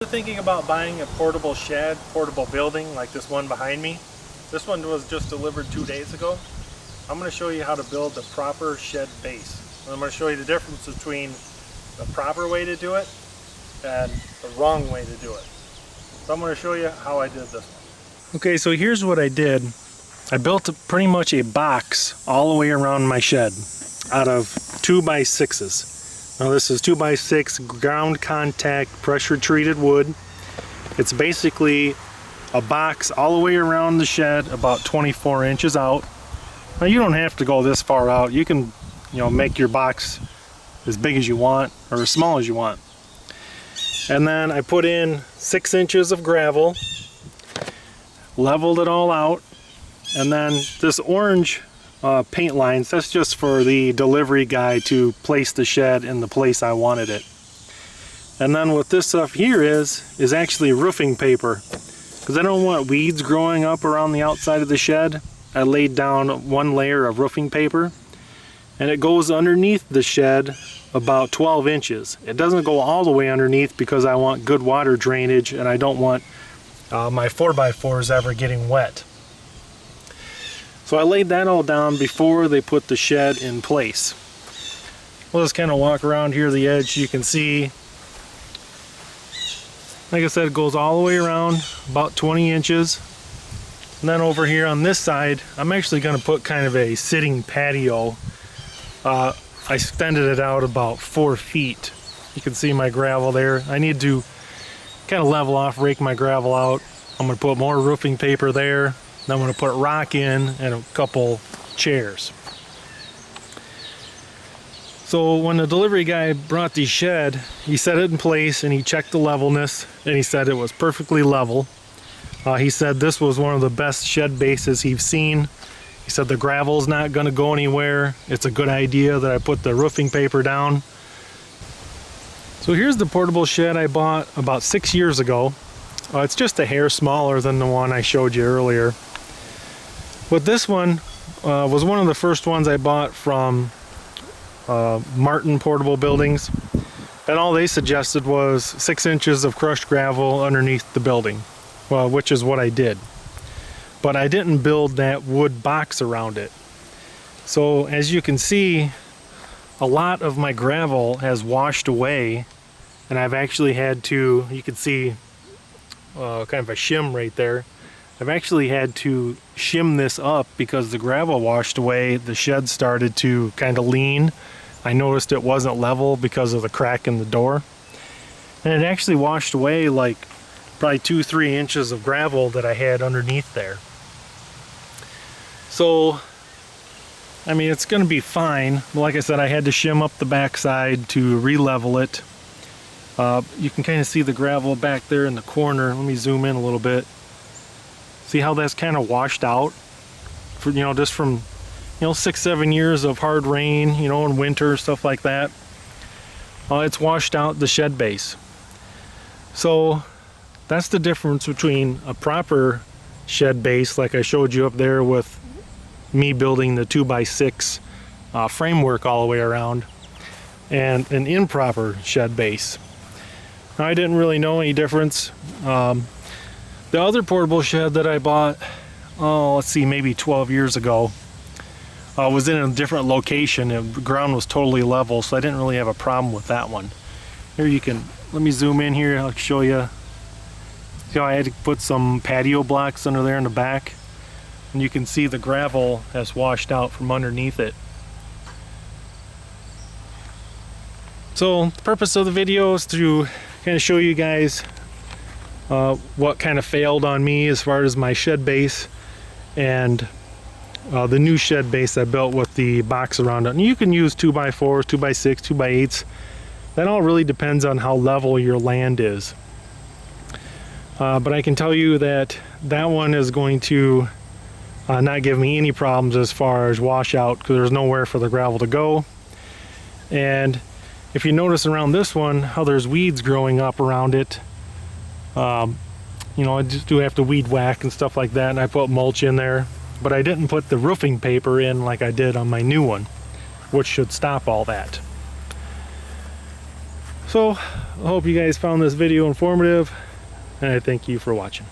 Thinking about buying a portable shed, portable building like this one behind me. This one was just delivered 2 days ago. I'm going to show you how to build the proper shed base. And I'm going to show you the difference between the proper way to do it and the wrong way to do it. So I'm going to show you how I did this one. Okay, so here's what I did. I built pretty much a box all the way around my shed out of 2x6s. Now this is 2x6 ground contact pressure treated wood. It's basically a box all the way around the shed, about 24 inches out. Now you don't have to go this far out. You can, make your box as big as you want or as small as you want. And then I put in 6 inches of gravel, leveled it all out, and then this orange paint lines, that's just for the delivery guy to place the shed in the place I wanted it. And then what this stuff here is actually roofing paper, because I don't want weeds growing up around the outside of the shed. I laid down one layer of roofing paper, and it goes underneath the shed about 12 inches. It doesn't go all the way underneath because I want good water drainage and I don't want my 4x4s ever getting wet. So I laid that all down before they put the shed in place. We'll just kind of walk around here the edge. You can see, like I said, it goes all the way around about 20 inches. And then over here on this side, I'm actually going to put kind of a sitting patio. I extended it out about 4 feet. You can see my gravel there. I need to kind of level off, rake my gravel out. I'm going to put more roofing paper there. Then I'm going to put rock in and a couple chairs. So when the delivery guy brought the shed, he set it in place and he checked the levelness and he said it was perfectly level. He said this was one of the best shed bases he's seen. He said the gravel's not going to go anywhere. It's a good idea that I put the roofing paper down. So here's the portable shed I bought about 6 years ago. It's just a hair smaller than the one I showed you earlier. But this one was one of the first ones I bought from Martin Portable Buildings, and all they suggested was 6 inches of crushed gravel underneath the building, well, which is what I did. But I didn't build that wood box around it. So as you can see, a lot of my gravel has washed away, and I've actually had to, you can see kind of a shim right there. I've actually had to shim this up because the gravel washed away. The shed started to kind of lean. I noticed it wasn't level because of the crack in the door. And it actually washed away like probably 2-3 inches of gravel that I had underneath there. So, I mean, it's going to be fine. Like I said, I had to shim up the backside to re-level it. You can kind of see the gravel back there in the corner. Let me zoom in a little bit. See how that's kind of washed out, for, just from 6-7 years of hard rain, in winter, stuff like that. It's washed out the shed base. So that's the difference between a proper shed base, like I showed you up there with me building the 2x6 framework all the way around, and an improper shed base. Now, I didn't really know any difference. The other portable shed that I bought, let's see, maybe 12 years ago, was in a different location. The ground was totally level, so I didn't really have a problem with that one. Here you can, let me zoom in here, I'll show you. See how I had to put some patio blocks under there in the back? And you can see the gravel has washed out from underneath it. So the purpose of the video is to kind of show you guys what kind of failed on me as far as my shed base and the new shed base I built with the box around it. And you can use 2x4s, 2x6, 2x8s. That all really depends on how level your land is. But I can tell you that that one is going to not give me any problems as far as washout, because there's nowhere for the gravel to go. And if you notice around this one how there's weeds growing up around it, I just do have to weed whack and stuff like that, and I put mulch in there, but I didn't put the roofing paper in like I did on my new one, which should stop all that. So I hope you guys found this video informative, and I thank you for watching.